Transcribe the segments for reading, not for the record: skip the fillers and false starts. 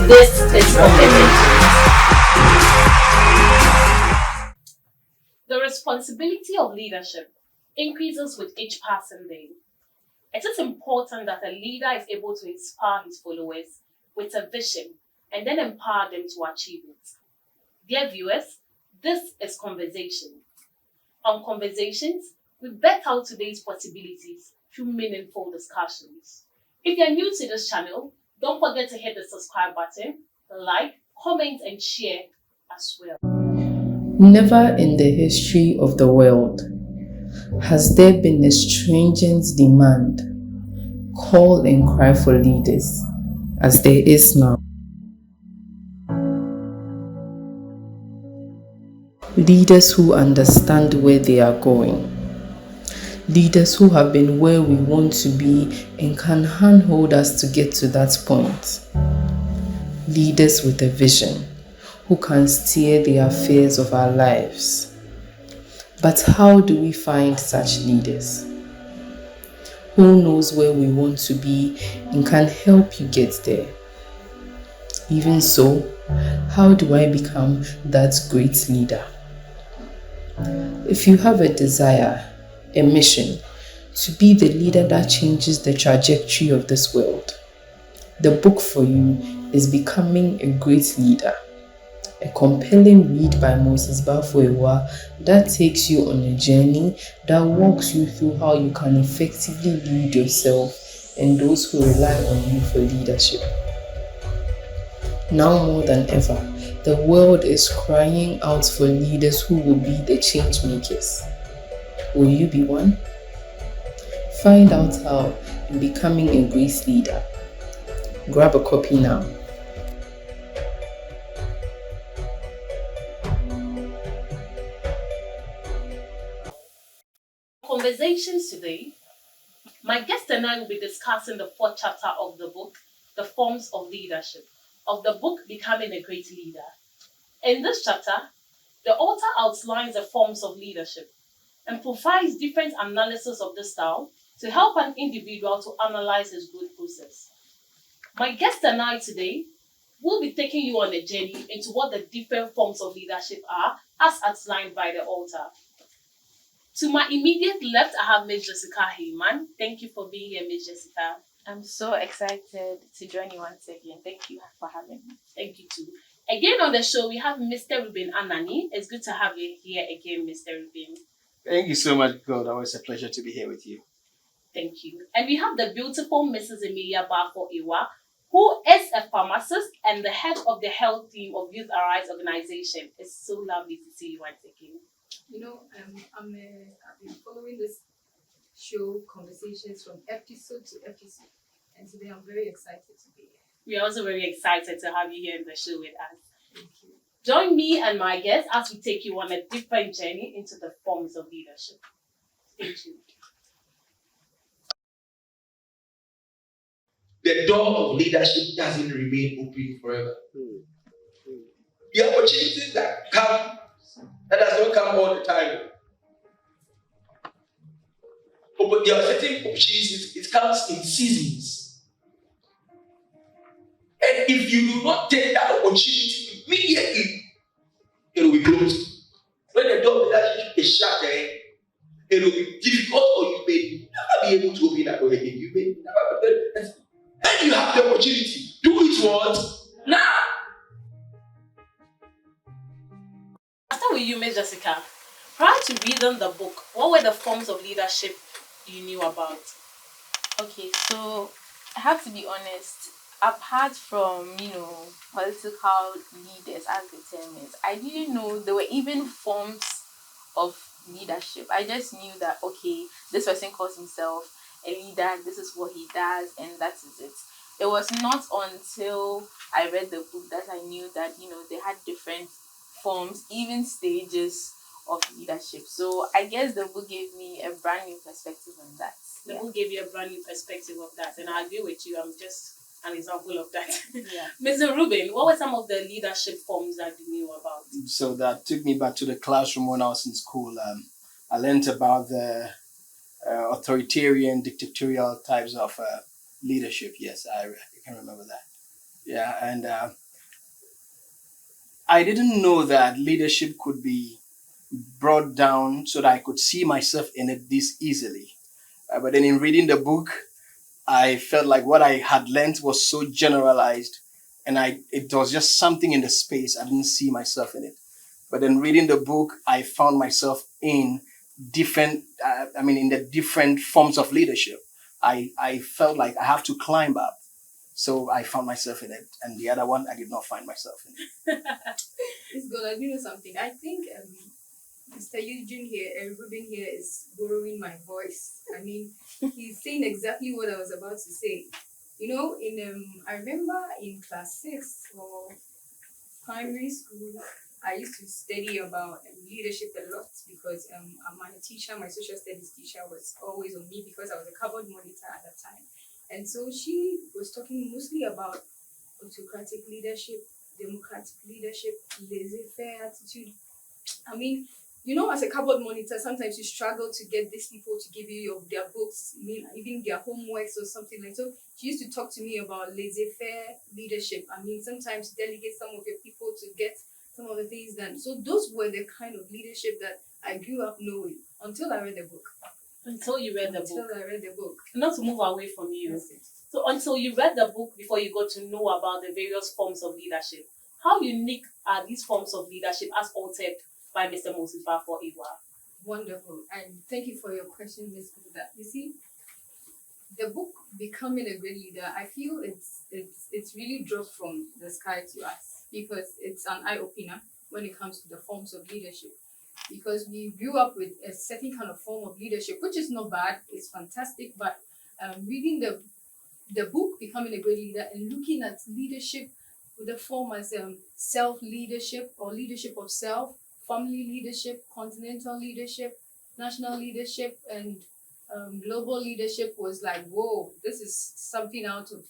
This is Conversations. The responsibility of leadership increases with each passing day. It is important that a leader is able to inspire his followers with a vision and then empower them to achieve it. Dear viewers, this is Conversation. On Conversations, we bet out today's possibilities through meaningful discussions. If you're new to this channel, don't forget to hit the subscribe button, like, comment, and share as well. Never in the history of the world has there been a stringent demand, call and cry for leaders as there is now. Leaders who understand where they are going. Leaders who have been where we want to be and can handhold us to get to that point. Leaders with a vision who can steer the affairs of our lives. But how do we find such leaders? Who knows where we want to be and can help you get there? Even so, how do I become that great leader? If you have a desire, a mission, to be the leader that changes the trajectory of this world, the book for you is Becoming a Great Leader, a compelling read by Moses Bafoewa that takes you on a journey that walks you through how you can effectively lead yourself and those who rely on you for leadership. Now more than ever, the world is crying out for leaders who will be the change makers. Will you be one? Find out how in Becoming a Great Leader. Grab a copy now. Conversations today, my guest and I will be discussing the fourth chapter of the book, The Forms of Leadership, of the book Becoming a Great Leader. In this chapter, the author outlines the forms of leadership and provides different analysis of the style to help an individual to analyze his growth process. My guest and I today will be taking you on a journey into what the different forms of leadership are as outlined by the author. To my immediate left, I have Ms. Jessica Heyman. Thank you for being here, Ms. Jessica. I'm so excited to join you once again. Thank you for having me. Thank you too. Again on the show, we have Mr. Ruben Anani. It's good to have you here again, Mr. Ruben. Thank you so much, God. Always a pleasure to be here with you. Thank you. And we have the beautiful Mrs. Emilia Bafo-Iwa, who is a pharmacist and the head of the health team of Youth Arise organization. It's so lovely to see you once again. You know, I've been following this show Conversations from episode to episode, and today I'm very excited to be here. We are also very excited to have you here in the show with us. Thank you. Join me and my guests as we take you on a different journey into the forms of leadership. Stay tuned. The door of leadership doesn't remain open forever. The opportunities that come, that does not come all the time. But there are certain opportunities, it comes in seasons. And if you do not take that opportunity immediately, it will be closed. When the door of leadership is shut, it will be difficult, or you may never be able to open that door again. You may never. When you have the opportunity, do it once now. I'll start with you, Ms. Jessica. Prior to reading the book, what were the forms of leadership you knew about? Okay, so I have to be honest. Apart from, political leaders, as the term is, I didn't know there were even forms of leadership. I just knew that, okay, this person calls himself a leader, this is what he does, and that is it. It was not until I read the book that I knew that, they had different forms, even stages of leadership. So I guess the book gave me a brand new perspective on that. The book gave you a brand new perspective of that, and I agree with you. I'm just an example of that. Yeah. Mr. Ruben, what were some of the leadership forms that you knew about? So that took me back to the classroom when I was in school. I learned about the authoritarian, dictatorial types of leadership. Yes, I can remember that. Yeah, and I didn't know that leadership could be brought down so that I could see myself in it this easily. But then in reading the book, I felt like what I had learned was so generalized, and it was just something in the space. I didn't see myself in it. But then reading the book, I found myself in different. In the different forms of leadership. I felt like I have to climb up, so I found myself in it, and the other one I did not find myself in it. It's good. I do know something. I think Mr. Eugene here and Ruben here is borrowing my voice. I mean, he's saying exactly what I was about to say. You know, in I remember in class 6 or primary school, I used to study about leadership a lot because my teacher, my social studies teacher, was always on me because I was a cupboard monitor at that time. And so she was talking mostly about autocratic leadership, democratic leadership, laissez-faire attitude. I mean, you know, as a cupboard monitor, sometimes you struggle to get these people to give you their books, I mean, even their homeworks or something like so. She used to talk to me about laissez-faire leadership. I mean, sometimes delegate some of your people to get some of the things done. So those were the kind of leadership that I grew up knowing until I read the book. Until you read the Until book. I read the book. Not to move away from you. That's it. So until you read the book before you got to know about the various forms of leadership, how unique are these forms of leadership as altered by Mr. S1E4? Wonderful. And thank you for your question, Ms. Buddha. You see, the book Becoming a Great Leader, I feel it's really dropped from the sky to us because it's an eye opener when it comes to the forms of leadership. Because we grew up with a certain kind of form of leadership, which is not bad, it's fantastic, but reading the book Becoming a Great Leader and looking at leadership with the form as self-leadership or leadership of self, family leadership, continental leadership, national leadership, and global leadership was like, whoa, this is something out of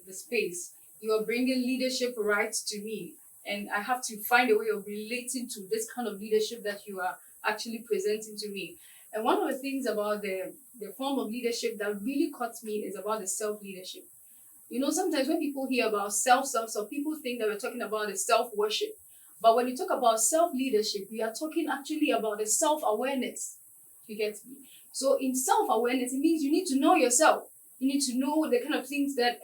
the space. You are bringing leadership rights to me, and I have to find a way of relating to this kind of leadership that you are actually presenting to me. And one of the things about the form of leadership that really caught me is about the self-leadership. You know, sometimes when people hear about self, people think that we're talking about the self-worship. But when you talk about self-leadership, we are talking actually about the self-awareness. You get me? So in self-awareness, it means you need to know yourself. You need to know the kind of things that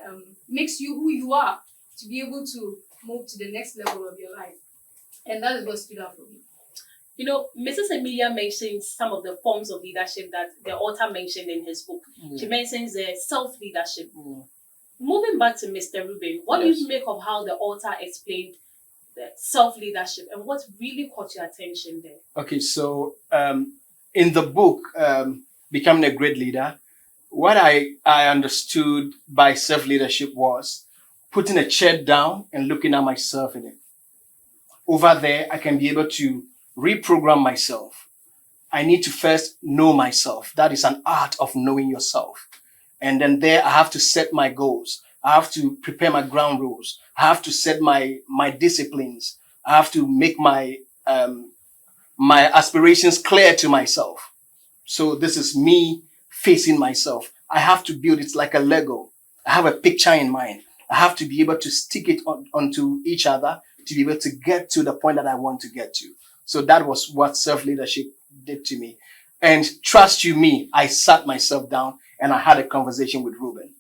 makes you who you are to be able to move to the next level of your life. And that is what stood out for me. You know, Mrs. Emilia mentions some of the forms of leadership that the author mentioned in his book. Yeah. She mentions the self-leadership. Yeah. Moving back to Mr. Ruben, what do you make of how the author explained the self-leadership and what really caught your attention there? Okay, so in the book, Becoming a Great Leader, what I understood by self-leadership was putting a chair down and looking at myself in it. Over there, I can be able to reprogram myself. I need to first know myself. That is an art of knowing yourself. And then there, I have to set my goals. I have to prepare my ground rules. I have to set my disciplines. I have to make my aspirations clear to myself. So this is me facing myself. I have to build it like a Lego. I have a picture in mind. I have to be able to stick it onto each other to be able to get to the point that I want to get to. So that was what self-leadership did to me. And trust you me, I sat myself down and I had a conversation with Ruben.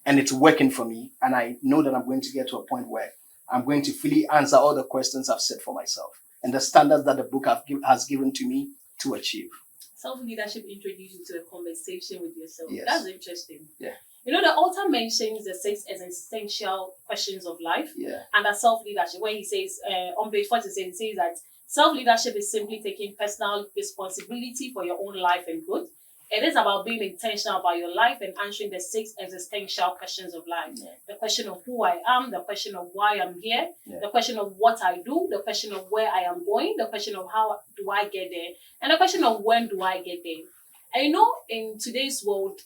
And it's working for me. And I know that I'm going to get to a point where I'm going to fully answer all the questions I've set for myself and the standards that the book has given to me to achieve. Self-leadership introduced you to a conversation with yourself. Yes. That's interesting. Yeah. You know, the author mentions the 6 essential questions of life and that self-leadership, where he says, on page 46, he says that self-leadership is simply taking personal responsibility for your own life and growth. It is about being intentional about your life and answering the 6 existential questions of life. Yeah. The question of who I am, the question of why I'm here, the question of what I do, the question of where I am going, the question of how do I get there, and the question of when do I get there. And you know, in today's world,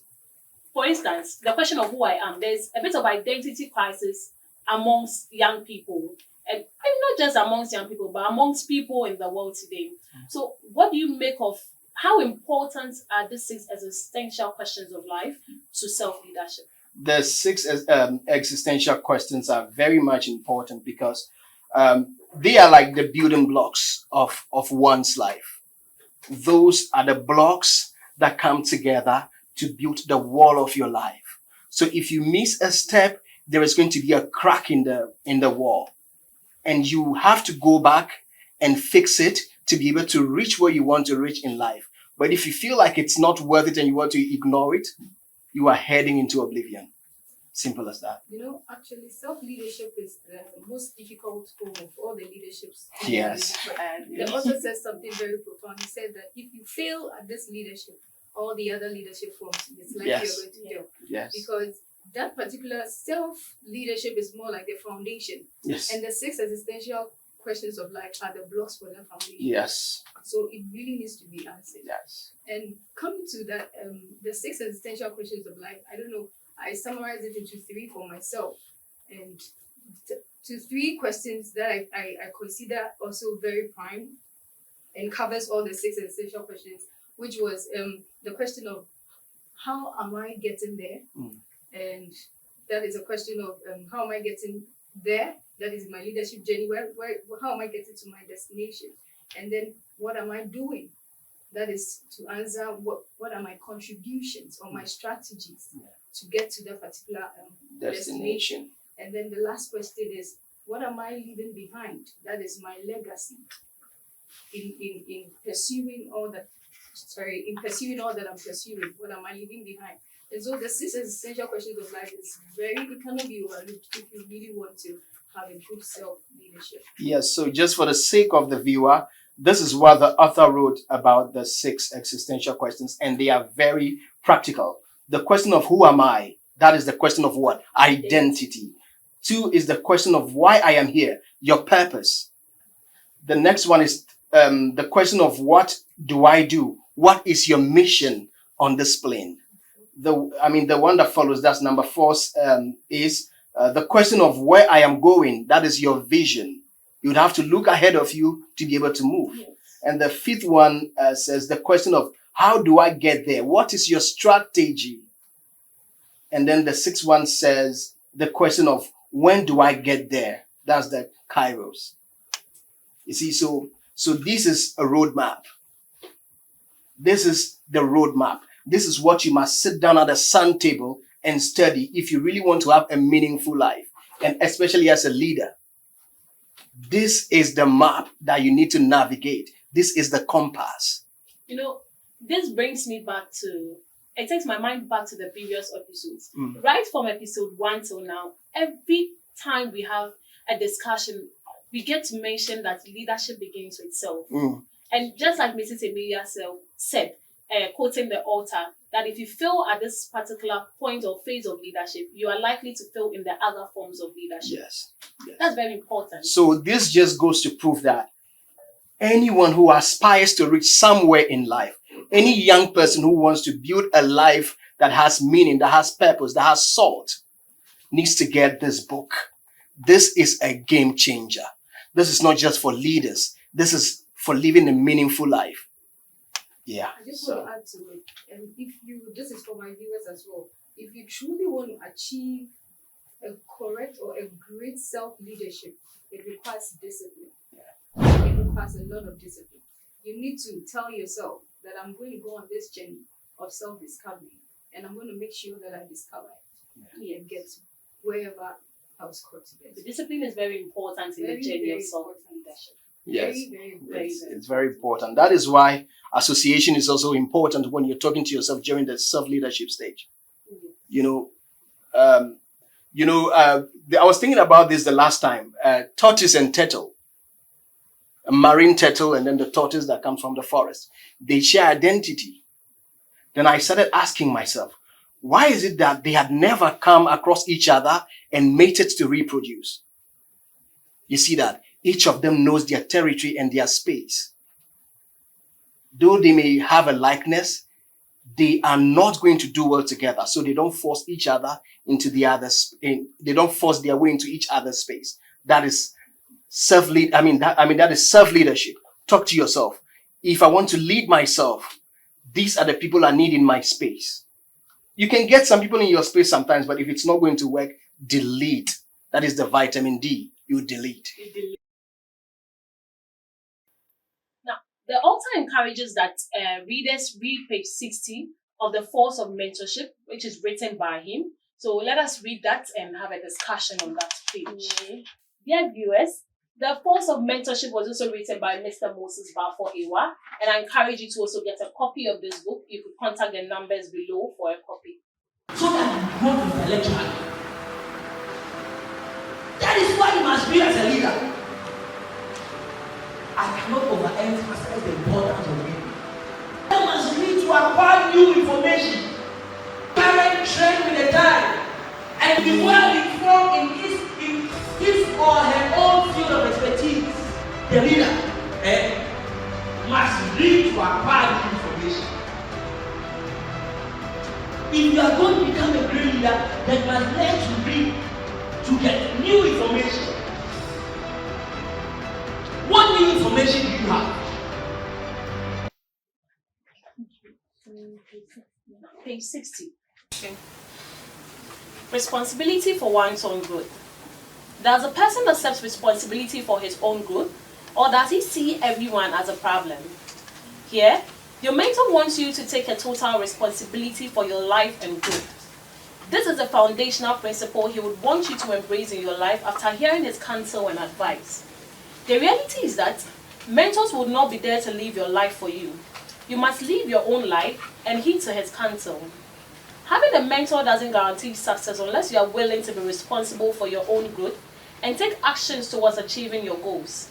for instance, the question of who I am, there's a bit of identity crisis amongst young people. And not just amongst young people, but amongst people in the world today. So what do you make of how important are these 6 existential questions of life to self-leadership? the six existential questions are very much important because they are like the building blocks of one's life. Those are the blocks that come together to build the wall of your life. So if you miss a step, there is going to be a crack in the wall, and you have to go back and fix it to be able to reach where you want to reach in life. But if you feel like it's not worth it and you want to ignore it, you are heading into oblivion. Simple as that. You know, actually, self-leadership is the most difficult form of all the leaderships. Yes. And the author says something very profound. He said that if you fail at this leadership, all the other leadership forms, it's like Yes. you're going to fail. Yes. Because that particular self-leadership is more like the foundation. Yes. And the six existential questions of life are the blocks for that foundation. Yes. So it really needs to be answered. Yes. And coming to that, the six existential questions of life, I don't know, I summarized it into three for myself. And to three questions that I consider also very prime and covers all the six existential questions, which was the question of how am I getting there? And that is a question of how am I getting there? That is my leadership journey. How am I getting to my destination? And then what am I doing? That is to answer what are my contributions or my strategies to get to that particular destination. And then the last question is, what am I leaving behind? That is my legacy in pursuing all that. In pursuing all that I'm pursuing. What am I leaving behind? And so the six essential questions of life is it cannot be overlooked if you really want to have a good self-leadership. Yes, so just for the sake of the viewer, this is what the author wrote about the six existential questions, and they are very practical. The question of who am I? That is the question of what? Identity. 2 is the question of why I am here, your purpose. The next one is the question of what do I do? What is your mission on this plane? The one that follows, that's number 4, is the question of where I am going. That is your vision. You'd have to look ahead of you to be able to move. Yes. And the 5th one says the question of how do I get there? What is your strategy? And then the 6th one says the question of when do I get there? That's the kairos. You see, so this is a roadmap. This is the roadmap. This is what you must sit down at a sun table and study if you really want to have a meaningful life, and especially as a leader. This is the map that you need to navigate. This is the compass. You know, this brings me back to, it takes my mind back to the previous episodes. Right from episode 1 till now, every time we have a discussion, we get to mention that leadership begins with self. And just like Mrs. Emilia said, quoting the author, that if you fail at this particular point or phase of leadership, you are likely to fail in the other forms of leadership. Yes. That's very important. So this just goes to prove that anyone who aspires to reach somewhere in life, any young person who wants to build a life that has meaning, that has purpose, that has salt, needs to get this book. This is a game changer. This is not just for leaders. This is for living a meaningful life. Yeah. I just want to add to it. And this is for my viewers as well. If you truly want to achieve a correct or a great self-leadership, it requires discipline. Yeah. It requires a lot of discipline. You need to tell yourself that I'm going to go on this journey of self-discovery, and I'm going to make sure that I discover it and get wherever I was called to get. The discipline is very important in the journey of self-leadership. Yes, very it's very important. That is why association is also important when you're talking to yourself during the self-leadership stage. I was thinking about this the last time. Tortoise and turtle, a marine turtle, and then the tortoise that comes from the forest. They share identity. Then I started asking myself, why is it that they had never come across each other and mated to reproduce? You see that? Each of them knows their territory and their space. Though they may have a likeness, they are not going to do well together. So they don't force each other into the other. They don't force their way into each other's space. That is that is self-leadership. Talk to yourself. If I want to lead myself, these are the people I need in my space. You can get some people in your space sometimes, but if it's not going to work, delete. That is the vitamin D. You delete. Now, the author encourages that readers read page 60 of The Force of Mentorship, which is written by him. So let us read that and have a discussion on that page. Dear viewers, The Force of Mentorship was also written by Mr. Moses Balfour Ewa, and I encourage you to also get a copy of this book. You could contact the numbers below for a copy. So that you grow intellectually. That is why you must be as a leader. I cannot overemphasize the importance of reading. You must read to acquire new information. Current trend with the time, and be well informed in his or her own field of expertise. The leader must read to acquire new information. If you are going to become a great leader, then you must learn to read to get new information. What new information do you have? Page 60. Responsibility for one's own growth. Does a person accept responsibility for his own growth, or does he see everyone as a problem? Here, your mentor wants you to take a total responsibility for your life and growth. This is the foundational principle he would want you to embrace in your life after hearing his counsel and advice. The reality is that mentors will not be there to live your life for you. You must live your own life and heed to his counsel. Having a mentor doesn't guarantee success unless you are willing to be responsible for your own growth and take actions towards achieving your goals.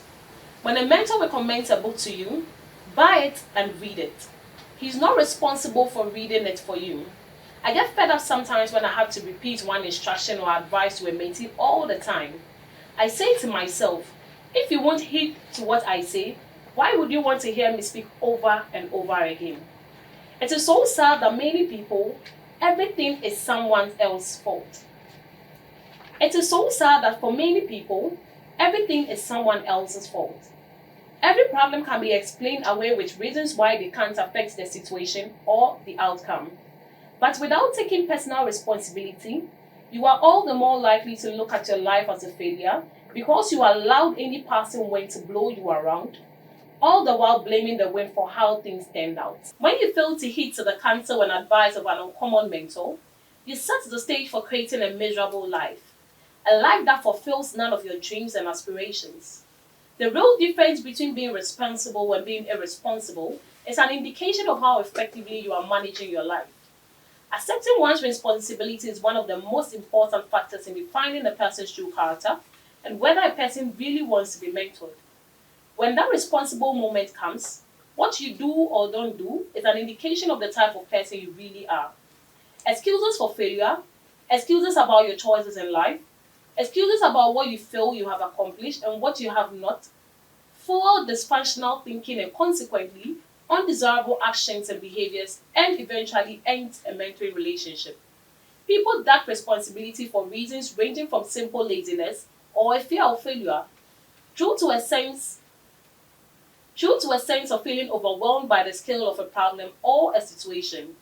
When a mentor recommends a book to you, buy it and read it. He's not responsible for reading it for you. I get fed up sometimes when I have to repeat one instruction or advice to a mentee all the time. I say to myself, if you won't heed to what I say, why would you want to hear me speak over and over again? It is so sad that many people, everything is someone else's fault. It is so sad that for many people, everything is someone else's fault. Every problem can be explained away with reasons why they can't affect the situation or the outcome. But without taking personal responsibility, you are all the more likely to look at your life as a failure because you allowed any passing wind to blow you around, all the while blaming the wind for how things turned out. When you fail to heed to the counsel and advice of an uncommon mentor, you set the stage for creating a miserable life, a life that fulfills none of your dreams and aspirations. The real difference between being responsible and being irresponsible is an indication of how effectively you are managing your life. Accepting one's responsibility is one of the most important factors in defining a person's true character and whether a person really wants to be mentored. When that responsible moment comes, what you do or don't do is an indication of the type of person you really are. Excuses for failure, excuses about your choices in life, excuses about what you feel you have accomplished and what you have not, fuel dysfunctional thinking and consequently undesirable actions and behaviors, and eventually end a mentoring relationship. People lack responsibility for reasons ranging from simple laziness or a fear of failure, due to a sense of feeling overwhelmed by the scale of a problem or a situation.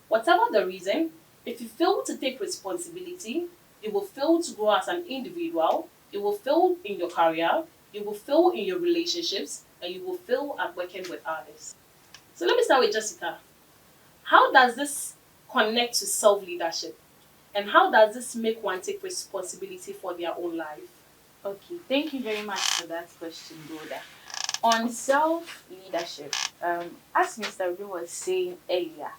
Whatever the reason, if you fail to take responsibility, you will fail to grow as an individual, you will fail in your career, you will fail in your relationships, and you will fail at working with others. So let me start with Jessica. How does this connect to self-leadership? And how does this make one take responsibility for their own life? Okay, thank you very much for that question, Goda. On self-leadership, as Mr. Rubin was saying earlier,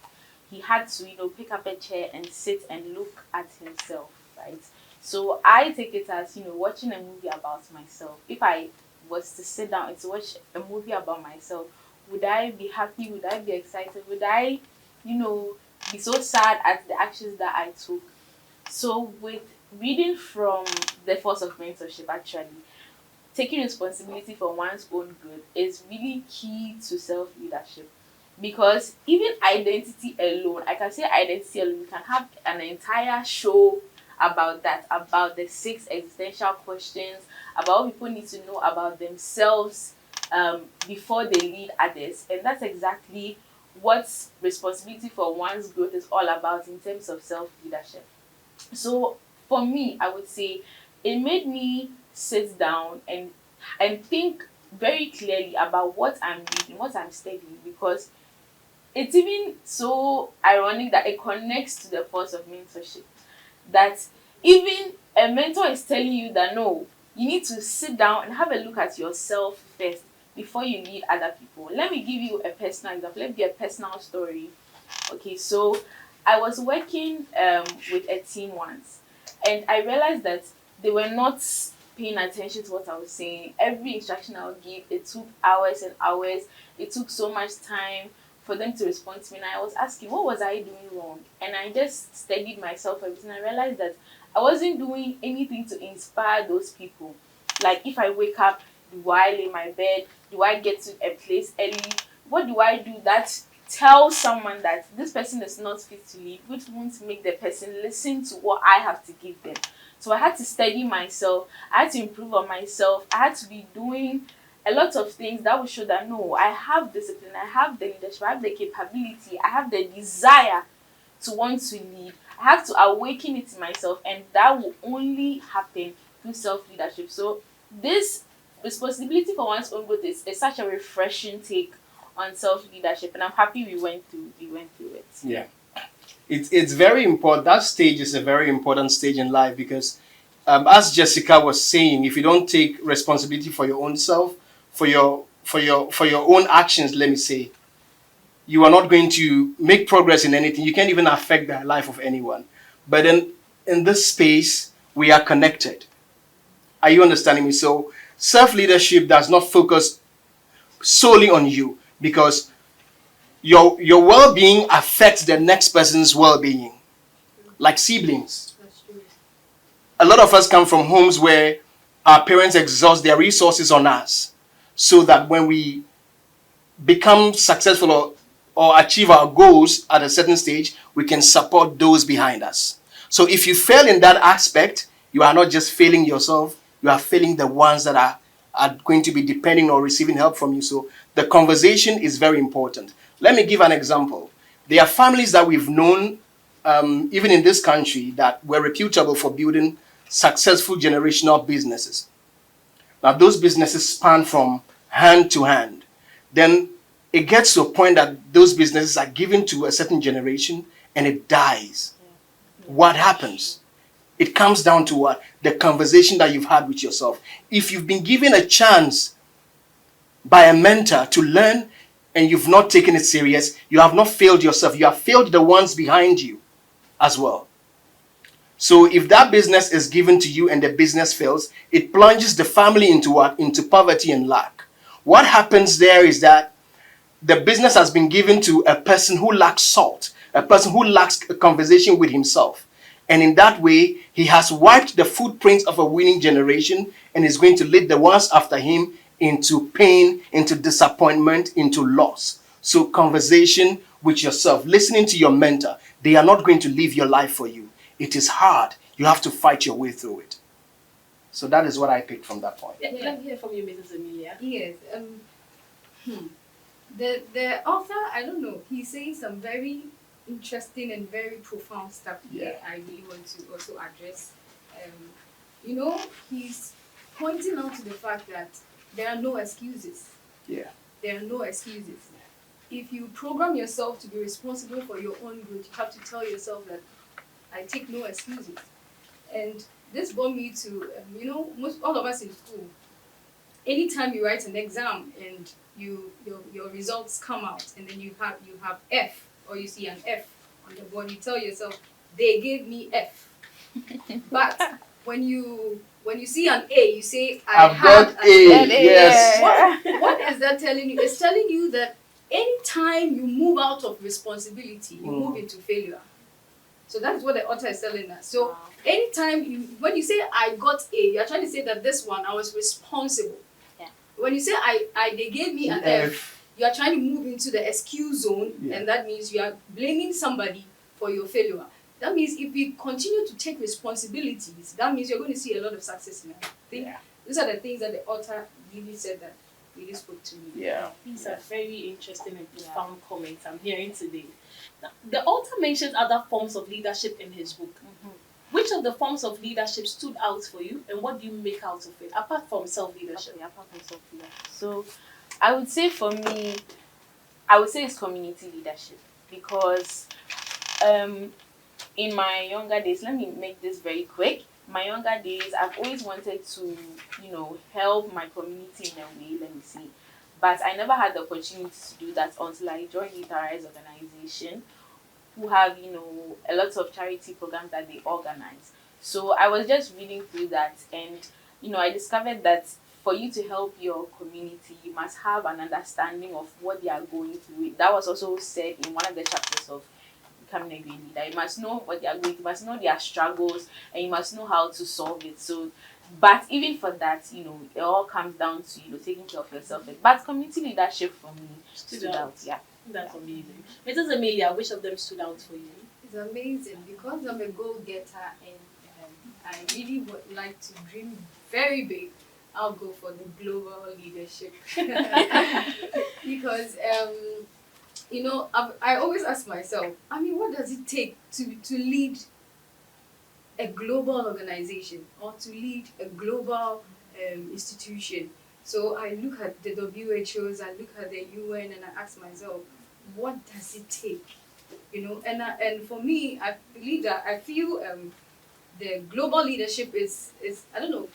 he had to, pick up a chair and sit and look at himself, right? So I take it as, watching a movie about myself. If I was to sit down and to watch a movie about myself, would I be happy? Would I be excited? Would I, be so sad at the actions that I took? So with reading from The Force of Mentorship, actually, taking responsibility for one's own good is really key to self-leadership. Because even identity alone, I can say identity alone, we can have an entire show about that, about the 6 existential questions, about what people need to know about themselves before they lead others. And that's exactly what responsibility for one's growth is all about in terms of self-leadership. So for me, I would say it made me sit down and think very clearly about what I'm reading, what I'm studying, because it's even so ironic that it connects to the force of mentorship. That even a mentor is telling you that no, you need to sit down and have a look at yourself first before you lead other people. Let me give you a personal example. Let me give a personal story. Okay, so I was working with a team once, and I realized that they were not paying attention to what I was saying. Every instruction I would give, it took hours and hours. It took so much time for them to respond to me. And I was asking, what was I doing wrong? And I just studied myself a bit, and I realized that I wasn't doing anything to inspire those people. Like if I wake up, do I lay my bed? Do I get to a place early? What do I do that tell someone that this person is not fit to lead, which won't make the person listen to what I have to give them? So I had to study myself, I had to improve on myself, I had to be doing a lot of things that would show that no, I have discipline, I have the leadership, I have the capability, I have the desire to want to lead. I have to awaken it in myself, and that will only happen through self-leadership. So this responsibility for one's own growth is such a refreshing take on self-leadership, and I'm happy we went through it. Yeah. It's very important. That stage is a very important stage in life because, as Jessica was saying, if you don't take responsibility for your own self, for your own actions, let me say, you are not going to make progress in anything. You can't even affect the life of anyone. But then in this space, we are connected. Are you understanding me? So self leadership does not focus solely on you because your well-being affects the next person's well-being, like siblings. That's true. A lot of us come from homes where our parents exhaust their resources on us so that when we become successful or achieve our goals at a certain stage, we can support those behind us. So if you fail in that aspect, you are not just failing yourself, you are failing the ones that are going to be depending or receiving help from you. So the conversation is very important. Let me give an example. There are families that we've known, even in this country, that were reputable for building successful generational businesses. Now, those businesses span from hand to hand. Then it gets to a point that those businesses are given to a certain generation and it dies. What happens? It comes down to what? The conversation that you've had with yourself. If you've been given a chance by a mentor to learn and you've not taken it serious, you have not failed yourself. You have failed the ones behind you as well. So if that business is given to you and the business fails, it plunges the family into what? Into poverty and lack. What happens there is that the business has been given to a person who lacks salt, a person who lacks a conversation with himself. And in that way, he has wiped the footprints of a winning generation and is going to lead the ones after him into pain, into disappointment, into loss. So conversation with yourself, listening to your mentor, they are not going to live your life for you. It is hard. You have to fight your way through it. So that is what I picked from that point. Let me hear from you, Mrs. Amelia. Yes. The author, I don't know, he's saying some very interesting and very profound stuff Yeah. that I really want to also address. He's pointing out to the fact that there are no excuses. Yeah. There are no excuses. If you program yourself to be responsible for your own good, you have to tell yourself that I take no excuses. And this brought me to, all of us in school, anytime you write an exam and your results come out and then you have F, or you see an F on the board, you tell yourself, they gave me F. But when you see an A, you say, I've had got an A. Yes. What is that telling you? It's telling you that anytime you move out of responsibility, you move into failure. So that's what the author is telling us. So anytime when you say I got A, you're trying to say that this one I was responsible. Yeah. When you say they gave me an F, you are trying to move into the excuse zone, and that means you are blaming somebody for your failure. That means if we continue to take responsibilities, that means you're going to see a lot of success in life. I think these are the things that the author really said, that really spoke to me. Yeah. These are very interesting and profound comments I'm hearing today. Now, the author mentions other forms of leadership in his book. Which of the forms of leadership stood out for you, and what do you make out of it, apart from self-leadership? Okay, apart from self-leadership. So, I would say for me, I would say it's community leadership because in my younger days, let me make this very quick. My younger days, I've always wanted to, help my community in a way, let me see. But I never had the opportunity to do that until I joined the Rise organization, who have, a lot of charity programs that they organize. So I was just reading through that, and, I discovered that for you to help your community, you must have an understanding of what they are going through. That was also said in one of the chapters of becoming a great leader. You must know what they are going through, you must know their struggles, and you must know how to solve it. So, but even for that, it all comes down to taking care of yourself. But community leadership for me stood out. Yeah, That's amazing. Mrs. Amelia, which of them stood out for you? It's amazing because I'm a goal-getter and I really would like to dream very big. I'll go for the global leadership because I always ask myself, what does it take to lead a global organization or to lead a global institution? So I look at the WHOs, I look at the UN, and I ask myself, what does it take? And for me, I believe that I feel the global leadership is I don't know,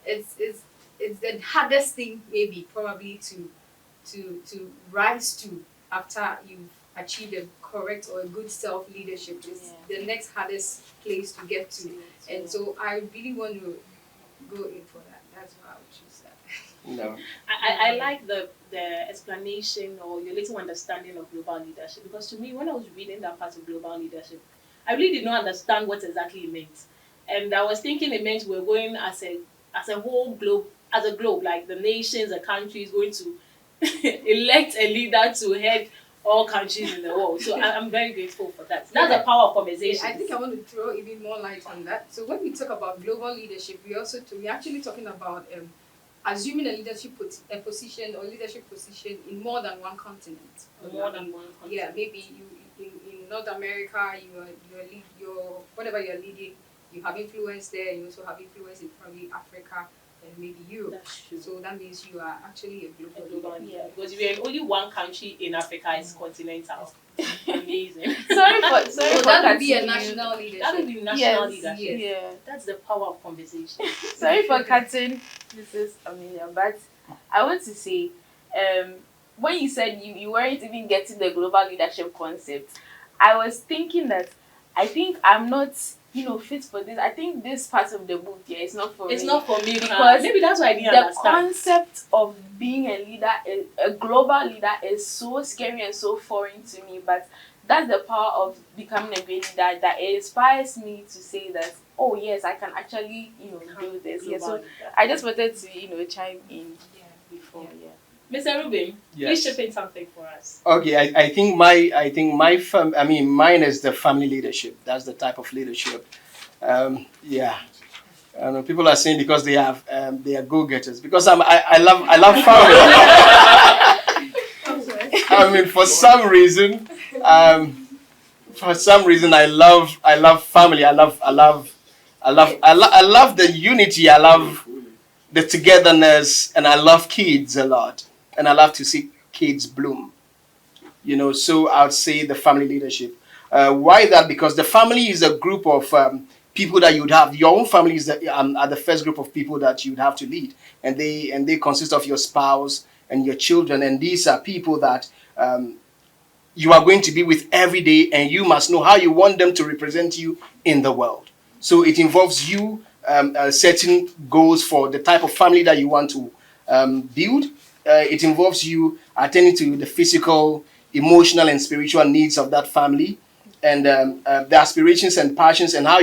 it's the hardest thing maybe probably to rise to after you've achieved a correct or a good self leadership. Is the next hardest place to get to, and so I really want to go in for that. That's why I would choose that. No. I like the explanation or your little understanding of global leadership, because to me, when I was reading that part of global leadership, I really did not understand what exactly it meant. And I was thinking it meant we're going as a whole globe, as a globe, like the nations, the countries going to elect a leader to head all countries in the world. So I'm very grateful for that. That's the power of conversation. I think I want to throw even more light on that. So when we talk about global leadership, we're actually talking about assuming a position or leadership position in more than one continent. More than one continent. Yeah, maybe you in North America, you're whatever you're leading, you have influence there. You also have influence in probably Africa and maybe Europe. That's true. So that means you are actually a global leader. Yeah, because we're in only one country in Africa is continental. Amazing. sorry for So that would be a national leadership. That would be national Yes, leadership. yeah. That's the power of conversation. Sorry for cutting Mrs. Amelia, but I want to say, when you said you weren't even getting the global leadership concept, I was thinking that I think I'm not, fit for this. I think this part of the book here is not for me. It's not for me because maybe that's why I didn't the understand. concept of being a leader, a global leader, is so scary and so foreign to me. But that's the power of becoming a great leader that inspires me to say that, oh yes, I can actually, do this. Yeah, so I just wanted to, chime in before. Yeah. Mr. Rubin, please chip in something for us. Okay, I think mine is the family leadership. That's the type of leadership. Yeah. People are saying because they are go-getters. Because I love family. For some reason, I love family. I love the unity. I love the togetherness, and I love kids a lot. And I love to see kids bloom. So I would say the family leadership. Why that? Because the family is a group of people that you'd have. Your own family is are the first group of people that you'd have to lead, and they consist of your spouse and your children. And these are people that you are going to be with every day, and you must know how you want them to represent you in the world. So it involves you setting goals for the type of family that you want to build. It involves you attending to the physical, emotional, and spiritual needs of that family, and the aspirations and passions, and how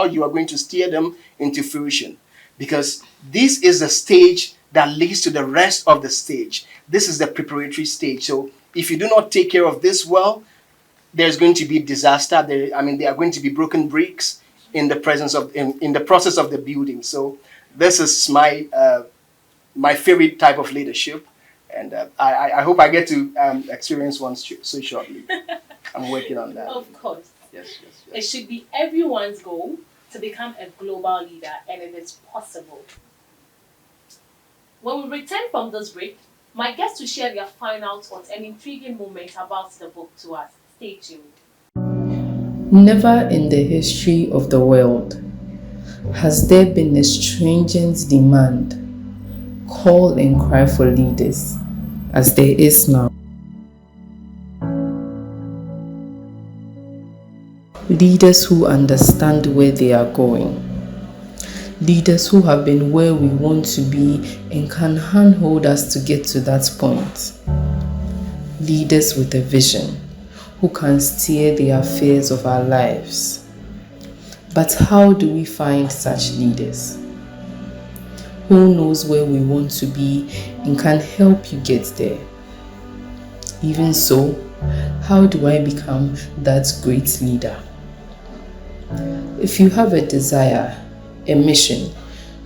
you are going to steer them into fruition. Because this is the stage that leads to the rest of the stage. This is the preparatory stage. So if you do not take care of this well, there's going to be disaster. There are going to be broken bricks in the presence of in the process of the building. So this is my favorite type of leadership, And I hope I get to experience one so shortly. I'm working on that. Of course. Yes. It should be everyone's goal to become a global leader, and it is possible. When we return from this break, my guests will share their final thoughts and intriguing moments about the book to us. Stay tuned. Never in the history of the world has there been a stringent demand, call and cry for leaders as there is now. Leaders who understand where they are going. Leaders who have been where we want to be and can handhold us to get to that point. Leaders with a vision who can steer the affairs of our lives. But how do we find such leaders? Who knows where we want to be and can help you get there? Even so, how do I become that great leader? If you have a desire, a mission,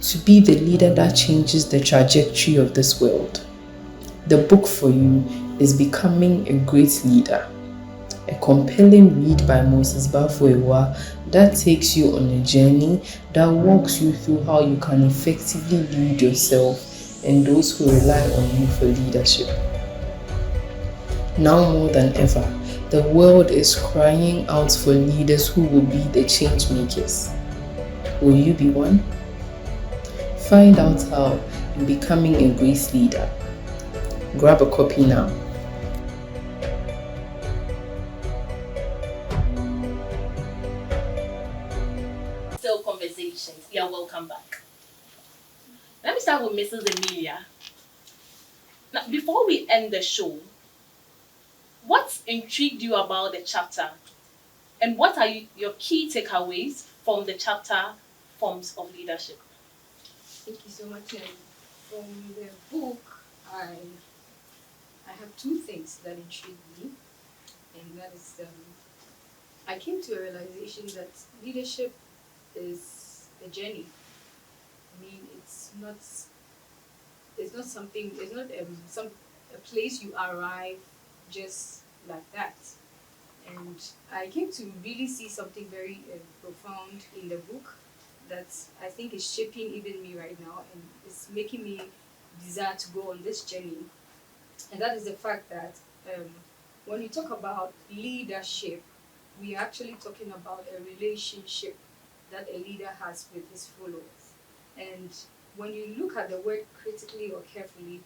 to be the leader that changes the trajectory of this world, the book for you is Becoming a Great Leader, a compelling read by Moses Bafoewa that takes you on a journey that walks you through how you can effectively lead yourself and those who rely on you for leadership. Now more than ever, the world is crying out for leaders who will be the change makers. Will you be one? Find out how in Becoming a Great Leader. Grab a copy now. Still Conversations. You're welcome back. Let me start with Mrs. Emilia. Now, before we end the show, what intrigued you about the chapter? And what are your key takeaways from the chapter Forms of Leadership? Thank you so much. And from the book, I have two things that intrigued me, and that is I came to a realization that leadership is a journey. I mean, it's not something. It's not some a place you arrive just like that. And I came to really see something very profound in the book that I think is shaping even me right now and is making me desire to go on this journey. And that is the fact that um, when we talk about leadership, we are actually talking about a relationship that a leader has with his followers. And when you look at the word critically or carefully,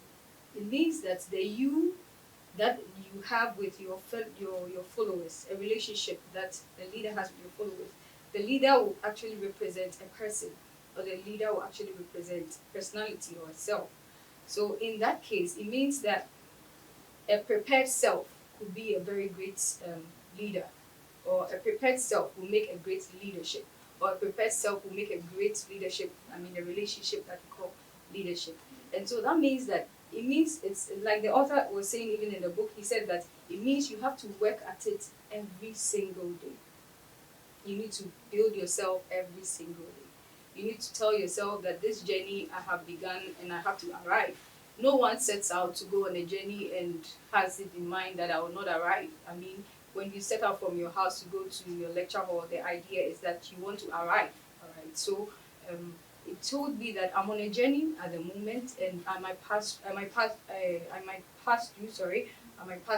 it means that the you that you have with your followers, a relationship that the leader has with your followers. The leader will actually represent a person, or the leader will actually represent personality or self. So in that case, it means that a prepared self could be a very great leader, or a prepared self will make a great leadership, or a prepared self will make a great leadership. I mean, a relationship that we call leadership. And so that means that it means it's like the author was saying even in the book, he said that it means you have to work at it every single day. You need to build yourself every single day. You need to tell yourself that this journey I have begun and I have to arrive. No one sets out to go on a journey and has it in mind that I will not arrive. I mean, when you set out from your house to go to your lecture hall, the idea is that you want to arrive. All right. So it told me that I'm on a journey at the moment, and I might pass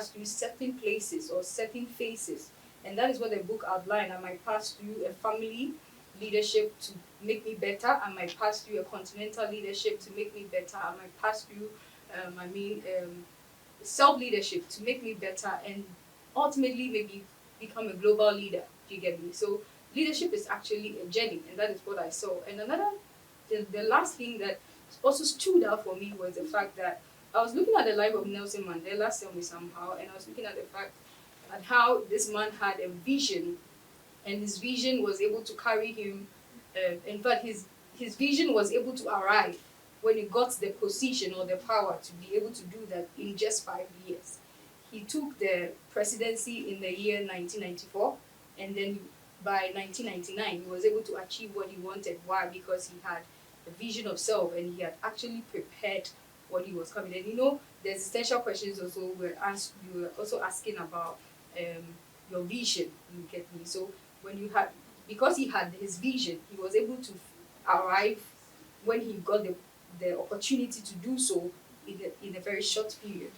through certain places or certain phases, and that is what the book outlined. I might pass through a family leadership to make me better. I might pass through a continental leadership to make me better. I might pass through, self leadership to make me better, and ultimately maybe become a global leader. Do you get me? So leadership is actually a journey, and that is what I saw. And the last thing that also stood out for me was the fact that I was looking at the life of Nelson Mandela somehow, and I was looking at the fact at how this man had a vision, and his vision was able to carry him. In fact, his vision was able to arrive when he got the position or the power to be able to do that in just 5 years. He took the presidency in the year 1994, and then by 1999, he was able to achieve what he wanted. Why? Because he had a vision of self, and he had actually prepared what he was coming. And you know, the existential questions also were asked. You were also asking about your vision. You get me? So when you had, because he had his vision, he was able to arrive when he got the opportunity to do so in a very short period.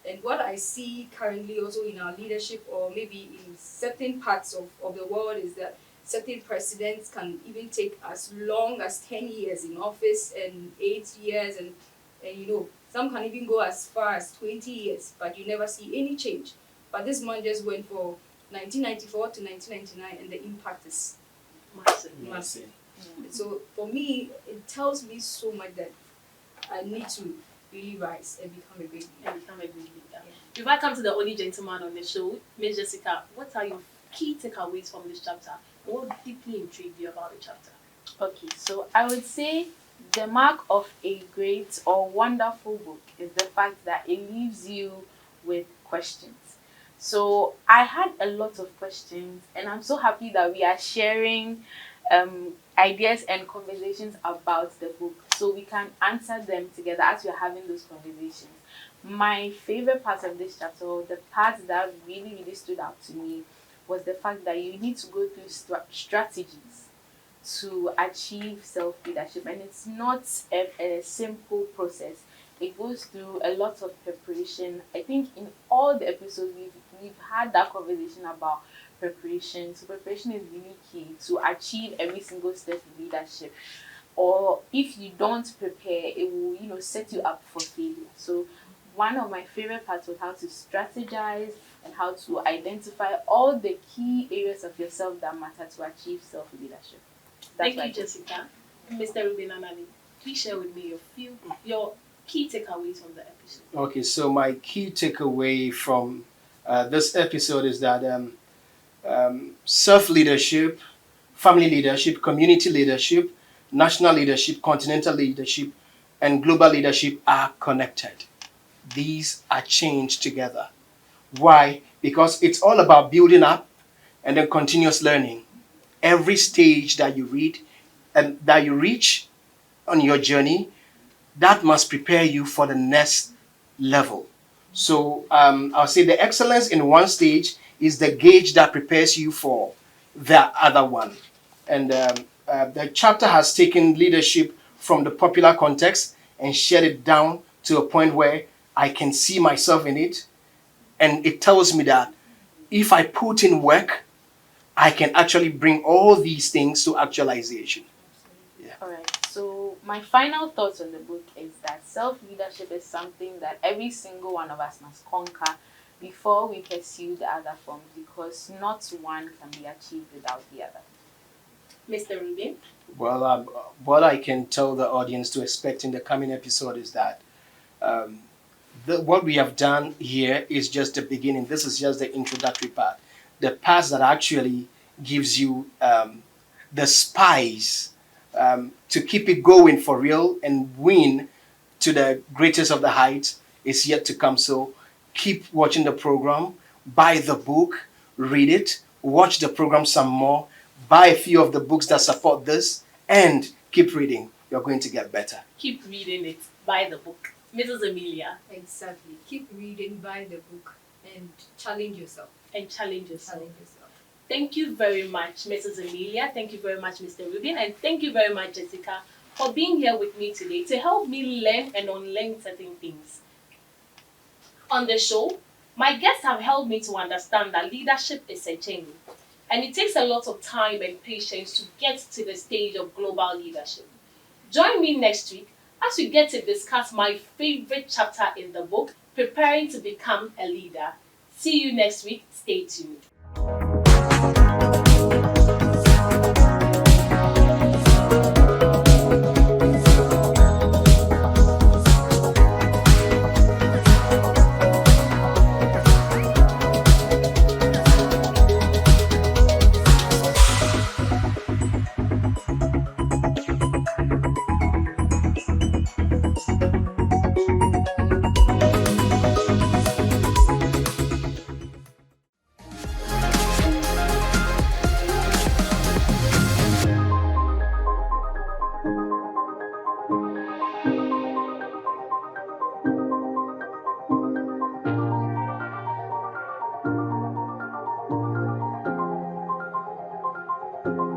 And what I see currently also in our leadership, or maybe in certain parts of the world, is that certain presidents can even take as long as 10 years in office and 8 years, and you know, some can even go as far as 20 years, but you never see any change. But this man just went for 1994 to 1999, and the impact is massive. So for me, it tells me so much that I need to really rise and become a great leader. If I come to the only gentleman on the show, Miss Jessica, what are your key takeaways from this chapter? What deeply intrigued you about the chapter? Okay, so I would say the mark of a great or wonderful book is the fact that it leaves you with questions. So I had a lot of questions, and I'm so happy that we are sharing ideas and conversations about the book so we can answer them together as we're having those conversations. My favorite part of this chapter, or the part that really, really stood out to me, was the fact that you need to go through strategies to achieve self-leadership, and it's not a simple process. It goes through a lot of preparation. I think in all the episodes we've had that conversation about preparation. So preparation is really key to achieve every single step of leadership. Or if you don't prepare, it will set you up for failure. So one of my favorite parts was how to strategize and how to identify all the key areas of yourself that matter to achieve self-leadership. Thank you, Jessica. Mr. Ruben Anani, please share with me your key takeaways from the episode. Okay, so my key takeaway from this episode is that self-leadership, family leadership, community leadership, national leadership, continental leadership, and global leadership are connected. These are changed together. Why? Because it's all about building up and then continuous learning. Every stage that you read and that you reach on your journey, that must prepare you for the next level. So I'll say the excellence in one stage is the gauge that prepares you for the other one. And the chapter has taken leadership from the popular context and shared it down to a point where I can see myself in it. And it tells me that if I put in work, I can actually bring all these things to actualization. Yeah. All right. So my final thoughts on the book is that self-leadership is something that every single one of us must conquer before we pursue the other forms, because not one can be achieved without the other. Mr. Rubin? Well, what I can tell the audience to expect in the coming episode is that what we have done here is just the beginning. This is just the introductory part. The part that actually gives you the spice to keep it going for real and win to the greatest of the heights is yet to come. So keep watching the program, buy the book, read it, watch the program some more, buy a few of the books that support this, and keep reading. You're going to get better. Keep reading it. Buy the book. Mrs. Amelia. Exactly. Keep reading, buy the book, and challenge yourself. Challenge yourself. Thank you very much, Mrs. Amelia. Thank you very much, Mr. Rubin. And thank you very much, Jessica, for being here with me today to help me learn and unlearn certain things. On the show, my guests have helped me to understand that leadership is a journey, and it takes a lot of time and patience to get to the stage of global leadership. Join me next week as we get to discuss my favorite chapter in the book, Preparing to Become a Leader. See you next week. Stay tuned.